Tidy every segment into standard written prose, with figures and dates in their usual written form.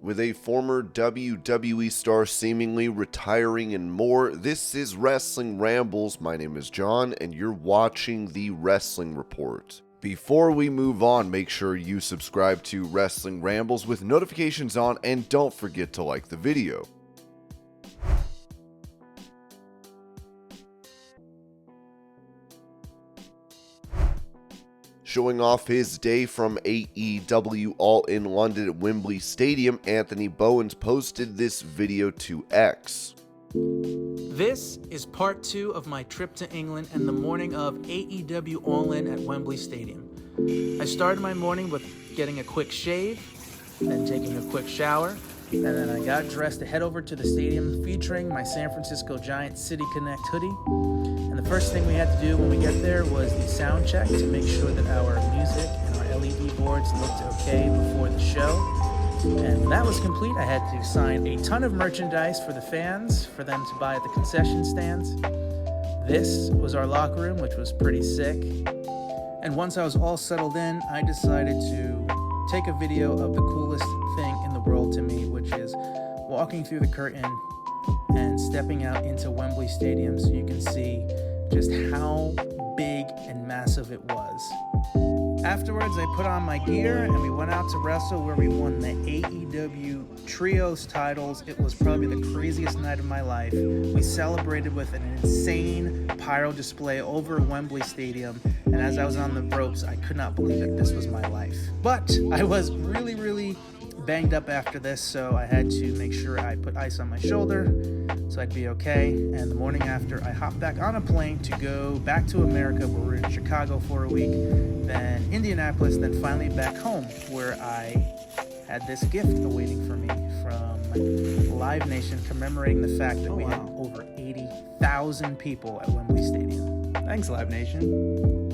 With a former WWE star seemingly retiring and more, this is Wrestling Rambles. My name is John, and you're watching the Wrestling Report. Before we move on, make sure you subscribe to Wrestling Rambles with notifications on, and don't forget to like the video. Showing off his day from AEW All In London at Wembley Stadium, Anthony Bowens posted this video to X. This is part 2 of my trip to England and the morning of AEW All In at Wembley Stadium. I started my morning with getting a quick shave, then taking a quick shower, and then I got dressed to head over to the stadium featuring my San Francisco Giants City Connect hoodie. And the first thing we had to do when we get there was the sound check to make sure that our music and our LED boards looked okay before the show. And when that was complete, I had to sign a ton of merchandise for the fans for them to buy at the concession stands. This was our locker room, which was pretty sick. And once I was all settled in, I decided to take a video of the coolest thing in the world to me, which is walking through the curtain and stepping out into Wembley Stadium so you can see just how big and massive it was. Afterwards, I put on my gear and we went out to wrestle, where we won the AEW Trios titles. It was probably the craziest night of my life. We celebrated with an insane pyro display over Wembley Stadium, and as I was on the ropes, I could not believe it. This was my life. But I was really banged up after this, so I had to make sure I put ice on my shoulder so I'd be okay. And the morning after, I hopped back on a plane to go back to America, where we're in Chicago for a week, then Indianapolis, then finally back home, where I had this gift awaiting for me from Live Nation, commemorating the fact that we had over 80,000 people at Wembley Stadium. Thanks, Live Nation.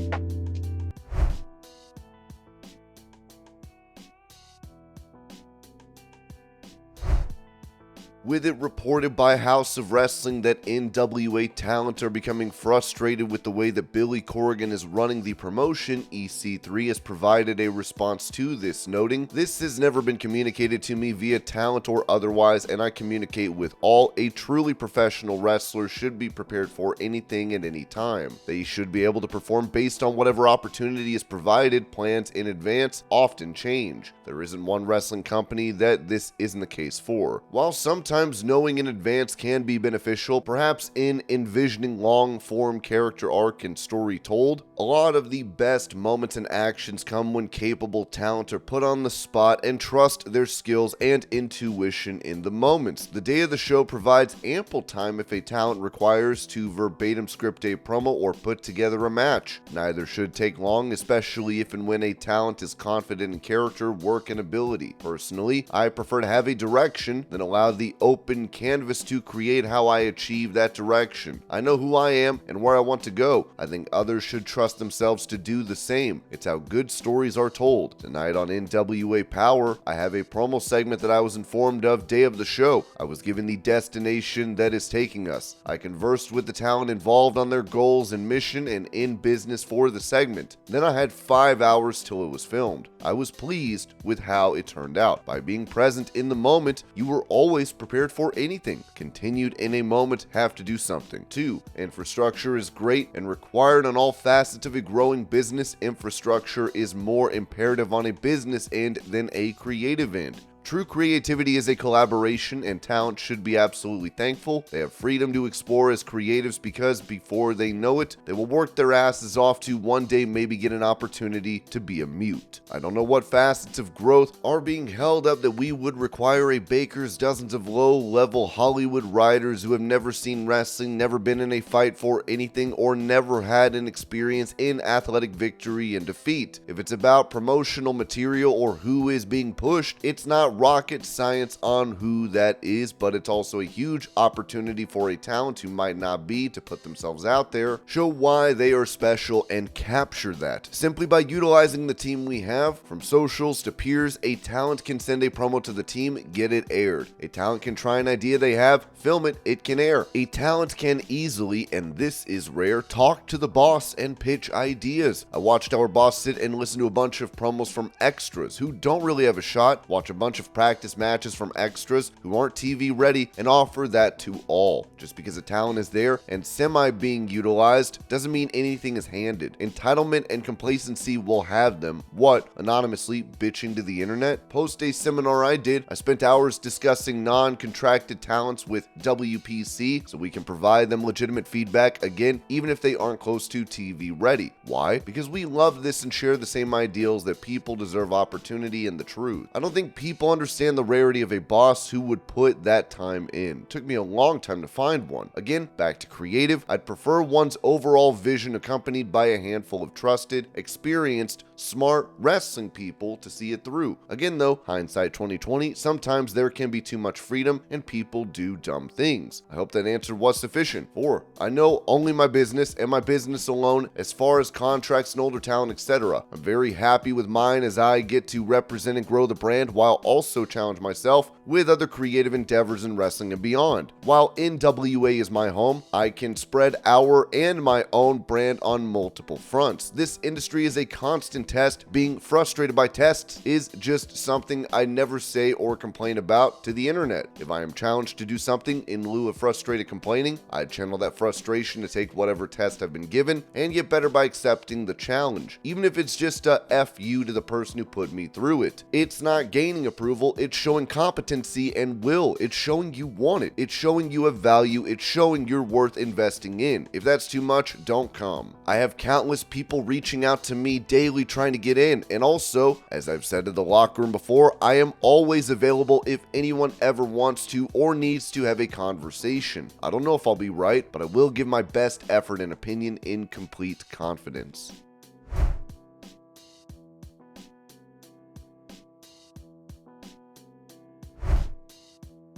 With it reported by House of Wrestling that NWA talent are becoming frustrated with the way that Billy Corgan is running the promotion, EC3 has provided a response to this, noting, "This has never been communicated to me via talent or otherwise, and I communicate with all. A truly professional wrestler should be prepared for anything at any time. They should be able to perform based on whatever opportunity is provided. Plans in advance often change. There isn't one wrestling company that this isn't the case for. While sometimes knowing in advance can be beneficial, perhaps in envisioning long-form character arc and story told, a lot of the best moments and actions come when capable talent are put on the spot and trust their skills and intuition in the moments. The day of the show provides ample time if a talent requires to verbatim script a promo or put together a match. Neither should take long, especially if and when a talent is confident in character, work, and ability. Personally, I prefer to have a direction than allow the open canvas to create how I achieve that direction. I know who I am and where I want to go. I think others should trust themselves to do the same. It's how good stories are told. Tonight on NWA Power, I have a promo segment that I was informed of day of the show. I was given the destination that is taking us. I conversed with the talent involved on their goals and mission and in business for the segment. Then I had 5 hours till it was filmed. I was pleased with how it turned out. By being present in the moment, you were always prepared for anything. Continued in a moment, have to do something. 2. Infrastructure is great and required on all facets of a growing business. Infrastructure is more imperative on a business end than a creative end. True creativity is a collaboration, and talent should be absolutely thankful. They have freedom to explore as creatives because before they know it, they will work their asses off to one day maybe get an opportunity to be a mute. I don't know what facets of growth are being held up that we would require a baker's dozens of low-level Hollywood writers who have never seen wrestling, never been in a fight for anything, or never had an experience in athletic victory and defeat. If it's about promotional material or who is being pushed, it's not rocket science on who that is, but it's also a huge opportunity for a talent who might not be to put themselves out there, show why they are special, and capture that. Simply by utilizing the team we have, from socials to peers, a talent can send a promo to the team, get it aired. A talent can try an idea they have, film it, it can air. A talent can easily, and this is rare, talk to the boss and pitch ideas. I watched our boss sit and listen to a bunch of promos from extras who don't really have a shot, watch a bunch of of practice matches from extras who aren't TV ready and offer that to all. Just because a talent is there and semi being utilized doesn't mean anything is handed. Entitlement and complacency will have them, what, anonymously bitching to the internet? Post a seminar I did, I spent hours discussing non-contracted talents with WPC so we can provide them legitimate feedback, again, even if they aren't close to TV ready. Why? Because we love this and share the same ideals that people deserve opportunity and the truth. I don't think people understand the rarity of a boss who would put that time in. It took me a long time to find one. Again, back to creative, I'd prefer one's overall vision accompanied by a handful of trusted, experienced, smart wrestling people to see it through. Again though, hindsight 2020, sometimes there can be too much freedom and people do dumb things. I hope that answer was sufficient. 4. I know only my business and my business alone as far as contracts and older talent, etc. I'm very happy with mine as I get to represent and grow the brand while also challenge myself with other creative endeavors in wrestling and beyond. While NWA is my home, I can spread our and my own brand on multiple fronts. This industry is a constant test. Being frustrated by tests is just something I never say or complain about to the internet. If I am challenged to do something in lieu of frustrated complaining, I channel that frustration to take whatever test I've been given and get better by accepting the challenge, even if it's just a F you to the person who put me through it. It's not gaining approval, it's showing competency and will. It's showing you want it. It's showing you have value. It's showing you're worth investing in. If that's too much, don't come. I have countless people reaching out to me daily trying to get in, and also, as I've said in the locker room before, I am always available if anyone ever wants to or needs to have a conversation. I don't know if I'll be right, but I will give my best effort and opinion in complete confidence.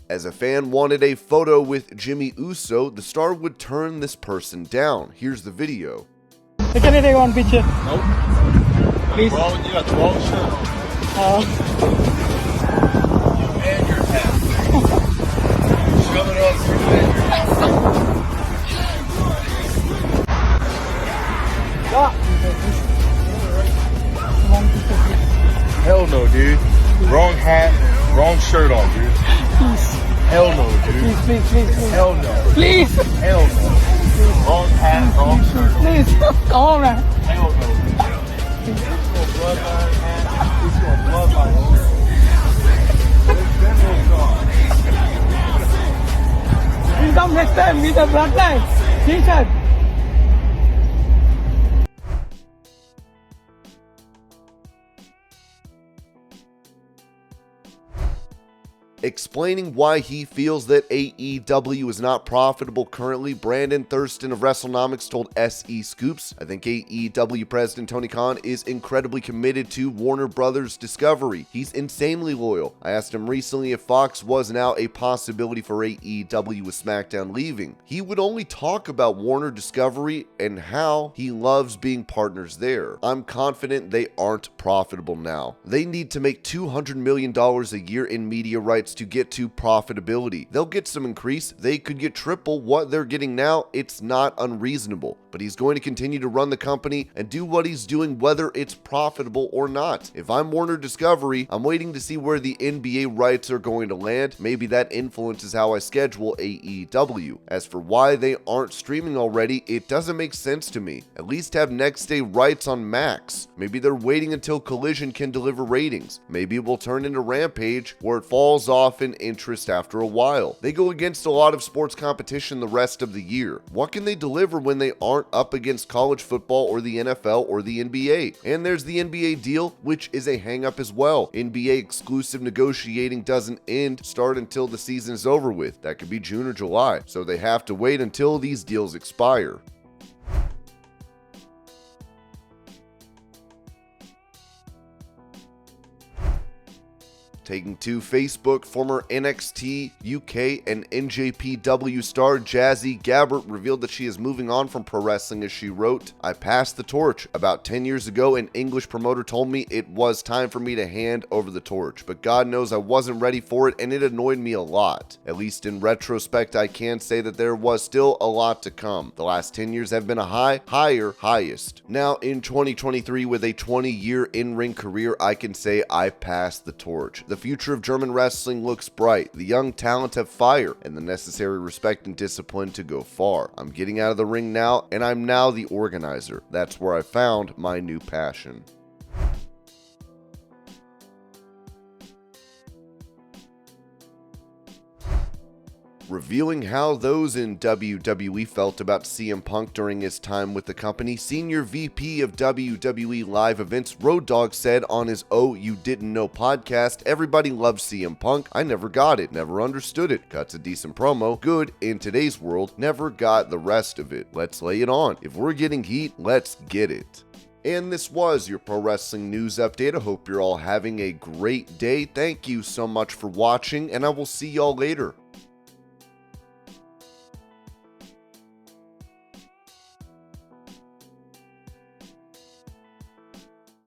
As a fan wanted a photo with Jimmy Uso, the star would turn this person down. Here's the video. Can I take one picture? Nope. Please. Bro, you got the wrong shirt on. You and your hat. Shove it up through your Hell no, dude. Wrong hat, wrong shirt on, dude. Please. Hell no, dude. Please. Hell no. Please. Hell no. Wrong hat, wrong shirt on. Please. Come on, man. Hell no, dude. This is a bloodline hat. This is a bloodline shirt. This general's gone. Please come next time with the bloodline t-shirt. Explaining why he feels that AEW is not profitable currently, Brandon Thurston of WrestleNomics told SE Scoops, I think AEW president Tony Khan is incredibly committed to Warner Brothers Discovery. He's insanely loyal. I asked him recently if Fox was now a possibility for AEW with SmackDown leaving. He would only talk about Warner Discovery and how he loves being partners there. I'm confident they aren't profitable now. They need to make $200 million a year in media rights to get to profitability. They'll get some increase. They could get triple what they're getting now. It's not unreasonable, but he's going to continue to run the company and do what he's doing whether it's profitable or not. If I'm Warner Discovery, I'm waiting to see where the NBA rights are going to land. Maybe that influences how I schedule AEW. As for why they aren't streaming already, it doesn't make sense to me. At least have next day rights on Max. Maybe they're waiting until Collision can deliver ratings. Maybe it will turn into Rampage where it falls off in interest after a while. They go against a lot of sports competition the rest of the year. What can they deliver when they aren't up against college football or the NFL or the NBA? And there's the NBA deal, which is a hang-up as well. NBA exclusive negotiating doesn't start until the season is over with. That could be June or July, so they have to wait until these deals expire. Taking to Facebook, former NXT UK and NJPW star Jazzy Gabbert revealed that she is moving on from pro wrestling. As she wrote, I passed the torch. About 10 years ago, an English promoter told me it was time for me to hand over the torch, but God knows I wasn't ready for it and it annoyed me a lot. At least in retrospect, I can say that there was still a lot to come. The last 10 years have been a highest. Now in 2023, with a 20-year in-ring career, I can say I passed the torch. The future of German wrestling looks bright. The young talent have fire and the necessary respect and discipline to go far. I'm getting out of the ring now, and I'm now the organizer. That's where I found my new passion. Revealing how those in WWE felt about CM Punk during his time with the company, Senior VP of WWE Live Events Road Dogg said on his Oh You Didn't Know podcast, "Everybody loves CM Punk. I never got it, never understood it. Cuts a decent promo, good in today's world, never got the rest of it. Let's lay it on. If we're getting heat, let's get it." And this was your pro wrestling news update. I hope you're all having a great day. Thank you so much for watching, and I will see y'all later.